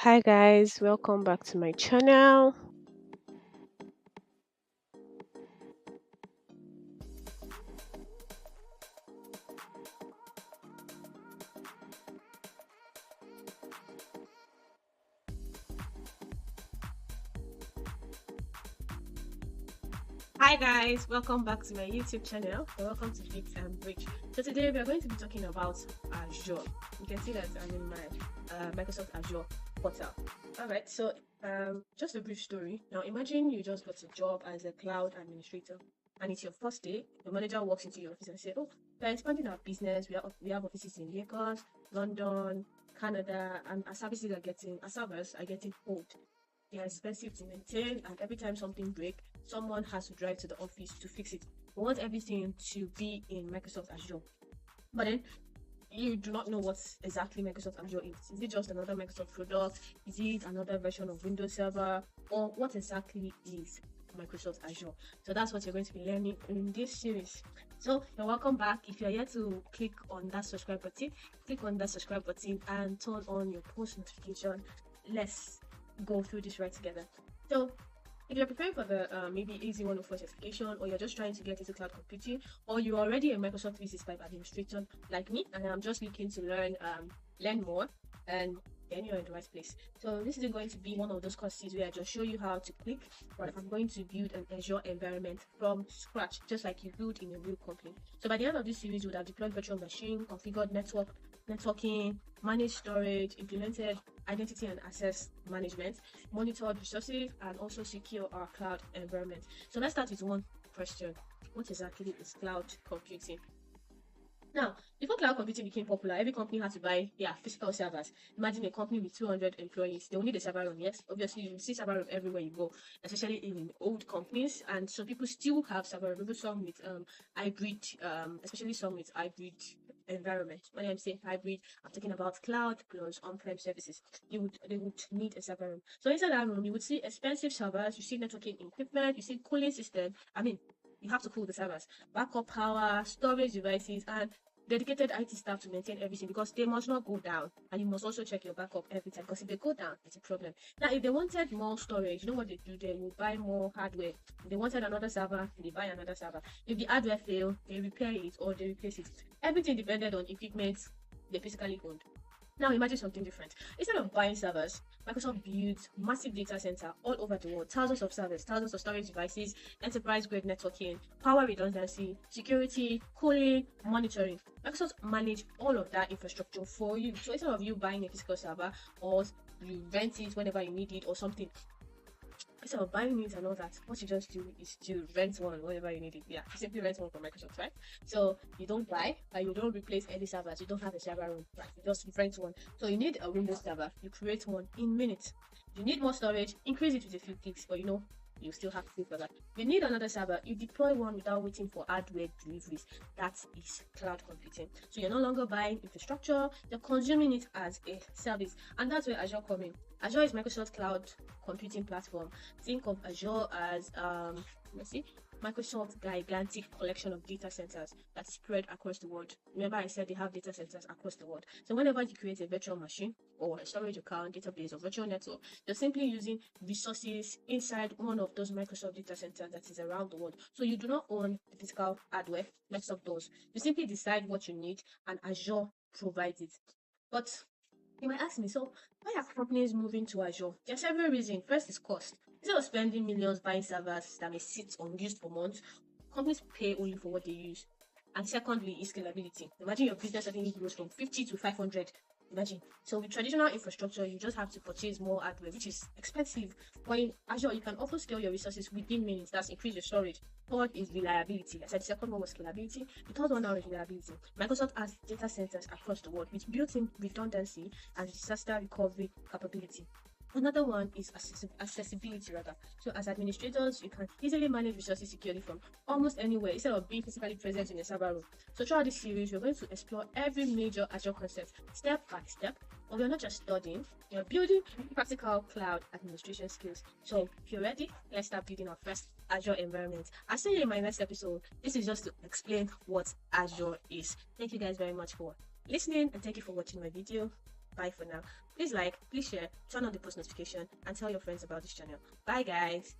Hi guys, welcome back to my channel. Hi guys, welcome back to my YouTube channel. Welcome to Bits&Breach. So today we are going to be talking about Azure. You can see that I'm in my Microsoft Azure portal. Alright, so just a brief story. Now imagine you just got a job as a cloud administrator and it's your first day. Your manager walks into your office and says, "Oh, we're expanding our business. We have offices in Lagos, London, Canada, and our services are getting our servers are getting old. They are expensive to maintain, and every time something breaks, someone has to drive to the office to fix it. We want everything to be in Microsoft Azure. But then you do not know what exactly Microsoft Azure is. Is it just another Microsoft product? Is it another version of Windows Server? Or what exactly is Microsoft Azure? So that's what you're going to be learning in this series. So you're welcome back. If you're yet to click on that subscribe button, click on that subscribe button and turn on your post notification. Let's go through this right together. So if you're preparing for the maybe easy 104 certification, or you're just trying to get into cloud computing, or you're already a Microsoft 365 administrator like me, and I'm just looking to learn more, and then you're in the right place. So this is going to be one of those courses where I just show you how to click, but I'm going to build an Azure environment from scratch, just like you build in a real company. So by the end of this series, you would have deployed virtual machine, configured networking, managed storage, implemented identity and access management, monitored resources, and also secure our cloud environment. So let's start with one question. What exactly is cloud computing? Now, before cloud computing became popular, every company had to buy their physical servers. Imagine a company with 200 employees. They will need a server room. Yes, obviously, you see server room everywhere you go, especially in old companies. And so people still have server room, even some with hybrid, especially some with hybrid environment. When I'm saying hybrid, I'm talking about cloud plus on-prem services. They would need a server room. So inside that room, you would see expensive servers, you see networking equipment, you see cooling system. I mean, you have to cool the servers, backup power, storage devices, and dedicated IT staff to maintain everything, because they must not go down, and you must also check your backup every time, because if they go down, it's a problem. Now, if they wanted more storage, you know what they do? They will buy more hardware. If they wanted another server, they buy another server. If the hardware fail, they repair it or they replace it. Everything depended on equipment they physically owned. Now imagine something different. Instead of buying servers, Microsoft builds massive data center all over the world, thousands of servers, thousands of storage devices, enterprise-grade networking, power redundancy, security, cooling, monitoring. Microsoft manage all of that infrastructure for you. So instead of you buying a physical server, or you rent it whenever you need it or something, instead of buying it and all that, what you just do is to rent one whenever you need it. Yeah, you simply rent one from Microsoft, right? So you don't buy and you don't replace any servers. You don't have a server room, right? You just rent one. So you need a Windows server. You create one in minutes. You need more storage, increase it with a few clicks, but you still have to pay for that. You need another server, you deploy one without waiting for hardware deliveries. That is cloud computing. So you're no longer buying infrastructure, you're consuming it as a service. And that's where Azure comes in. Azure is Microsoft cloud computing platform. Think of Azure as let's see, Microsoft gigantic collection of data centers that spread across the world. Remember, I said they have data centers across the world. So whenever you create a virtual machine or a storage account, database, or virtual network, you're simply using resources inside one of those Microsoft data centers that is around the world. So you do not own the physical hardware. Microsoft does. You simply decide what you need, and Azure provides it. But you might ask me, so why are companies moving to Azure? There are several reasons. First is cost. Instead of spending millions buying servers that may sit unused for months, companies pay only for what they use. And secondly is scalability. Imagine your business suddenly grows from 50 to 500. Imagine. So with traditional infrastructure, you just have to purchase more hardware, which is expensive. But in Azure, you can also scale your resources within minutes. That's increase your storage. Third is reliability. I said the second one was scalability. The third one now is reliability. Microsoft has data centers across the world with built-in redundancy and disaster recovery capability. Another one is accessibility rather. So as administrators, you can easily manage resources securely from almost anywhere instead of being physically present in a server room. So throughout this series, we're going to explore every major Azure concept step by step. But we're not just studying, we're building practical cloud administration skills. So if you're ready, let's start building our first Azure environment. I'll see you in my next episode. This is just to explain what Azure is. Thank you guys very much for listening, and thank you for watching my video. Bye for now. Please like, please share, turn on the post notification, and tell your friends about this channel. Bye guys.